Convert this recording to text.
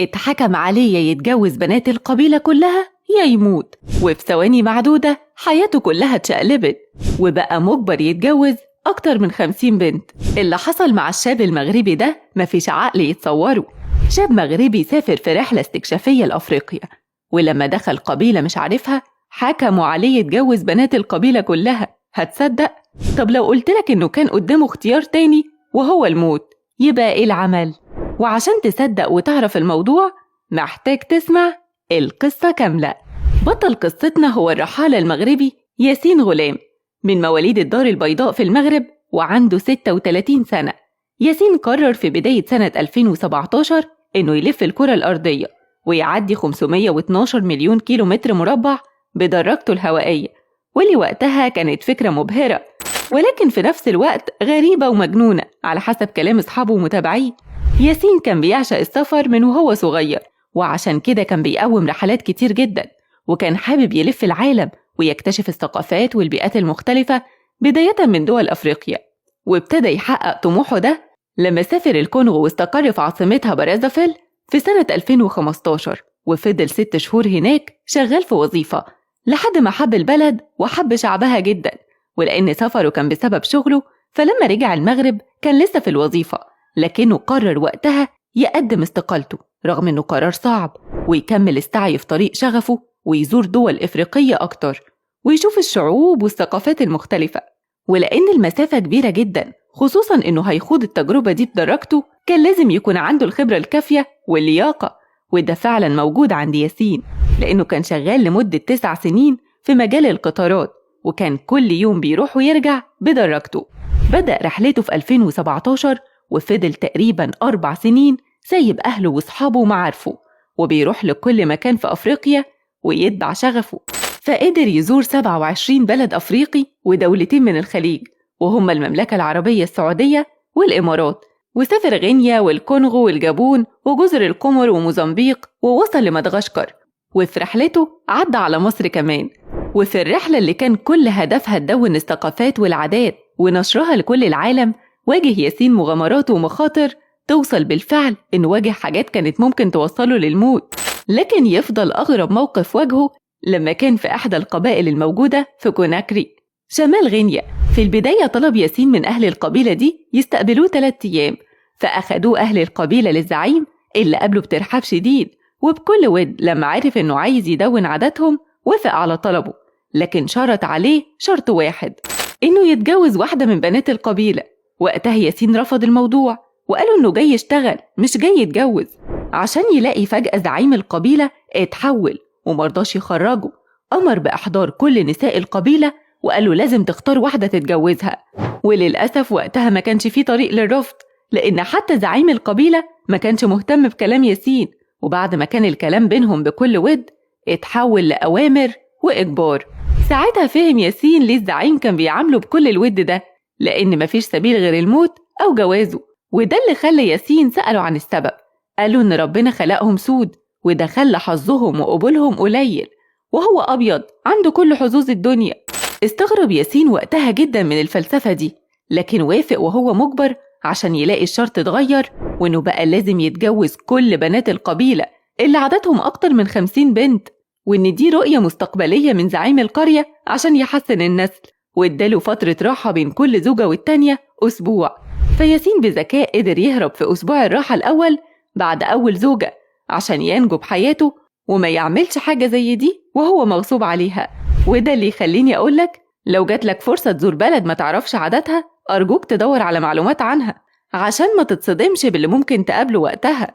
اتحكم عليه يا يتجوز بنات القبيلة كلها يا يموت، وفي ثواني معدودة حياته كلها اتشقلبت وبقى مجبر يتجوز أكتر من 50 بنت. اللي حصل مع الشاب المغربي ده مفيش عقل يتصوره. شاب مغربي سافر في رحلة استكشافية لأفريقيا، ولما دخل قبيلة مش عارفها حكموا عليه يتجوز بنات القبيلة كلها. هتصدق؟ طب لو قلتلك إنه كان قدامه اختيار تاني وهو الموت، يبقى إيه العمل؟ وعشان تصدق وتعرف الموضوع محتاج تسمع القصة كاملة. بطل قصتنا هو الرحالة المغربي ياسين غلام، من مواليد الدار البيضاء في المغرب، وعنده 36 سنة. ياسين قرر في بداية سنة 2017 إنه يلف الكرة الأرضية ويعدي 512 مليون كيلو متر مربع بدراجته الهوائية، واللي وقتها كانت فكرة مبهرة، ولكن في نفس الوقت غريبة ومجنونة على حسب كلام أصحابه ومتابعيه. ياسين كان بيعشق السفر من وهو صغير، وعشان كده كان بيقوم رحلات كتير جدا، وكان حابب يلف العالم ويكتشف الثقافات والبيئات المختلفة بداية من دول أفريقيا. وابتدى يحقق طموحه ده لما سافر الكونغو واستقر في عاصمتها برازافيل في سنة 2015، وفضل 6 شهور هناك شغال في وظيفة لحد ما حب البلد وحب شعبها جدا. ولأن سفره كان بسبب شغله، فلما رجع المغرب كان لسه في الوظيفة، لكنه قرر وقتها يقدم استقالته رغم انه قرار صعب، ويكمل السعي في طريق شغفه ويزور دول إفريقية أكتر ويشوف الشعوب والثقافات المختلفة. ولأن المسافة كبيرة جدا، خصوصا انه هيخوض التجربة دي بدرجته، كان لازم يكون عنده الخبرة الكافية واللياقة، وده فعلا موجود عند ياسين، لأنه كان شغال لمدة 9 سنين في مجال القطارات، وكان كل يوم بيروح ويرجع بدرجته. بدأ رحلته في 2017 وفضل تقريبا 4 سنين سايب أهله وصحابه ومعارفه، وبيروح لكل مكان في أفريقيا ويتبع شغفه. فقدر يزور 27 بلد أفريقي ودولتين من الخليج، وهم المملكة العربية السعودية والإمارات، وسافر غينيا والكونغو والجابون وجزر القمر وموزمبيق، ووصل لمدغشقر. وفي رحلته عدى على مصر كمان. وفي الرحلة اللي كان كل هدفها تدون الثقافات والعادات ونشرها لكل العالم، واجه ياسين مغامرات ومخاطر توصل بالفعل إنه واجه حاجات كانت ممكن توصله للموت. لكن يفضل أغرب موقف واجهه لما كان في إحدى القبائل الموجودة في كوناكري شمال غينيا. في البداية طلب ياسين من أهل القبيلة دي يستقبلوه 3 أيام، فأخدوه أهل القبيلة للزعيم اللي قابله بترحاب شديد وبكل ود. لما عرف إنه عايز يدون عاداتهم وافق على طلبه، لكن شرط عليه شرط واحد، إنه يتجوز واحدة من بنات القبيلة. وقتها ياسين رفض الموضوع وقالوا إنه جاي يشتغل مش جاي يتجوز. عشان يلاقي فجأة زعيم القبيلة اتحول ومرضاش يخرجه، أمر بإحضار كل نساء القبيلة وقالوا لازم تختار واحدة تتجوزها. وللأسف وقتها ما كانش فيه طريق للرفض، لأن حتى زعيم القبيلة ما كانش مهتم بكلام ياسين. وبعد ما كان الكلام بينهم بكل ود اتحول لأوامر وإجبار. ساعتها فهم ياسين ليه الزعيم كان بيعامله بكل الود ده، لأن مفيش سبيل غير الموت أو جوازه. وده اللي خلى ياسين سأله عن السبب. قالوا إن ربنا خلقهم سود، وده خلى حظهم وقبولهم قليل، وهو أبيض عنده كل حظوظ الدنيا. استغرب ياسين وقتها جدا من الفلسفة دي، لكن وافق وهو مجبر عشان يلاقي الشرط اتغير، وإنه بقى لازم يتجوز كل بنات القبيلة اللي عددهم أكتر من 50 بنت، وإن دي رؤية مستقبلية من زعيم القرية عشان يحسن النسل. واداله فترة راحة بين كل زوجة والتانية أسبوع. فياسين بذكاء قدر يهرب في أسبوع الراحة الأول بعد أول زوجة عشان ينجو بحياته وما يعملش حاجة زي دي وهو مغصوب عليها. وده اللي يخليني أقولك لو جاتلك فرصة تزور بلد ما تعرفش عاداتها، أرجوك تدور على معلومات عنها عشان ما تتصدمش باللي ممكن تقابله وقتها.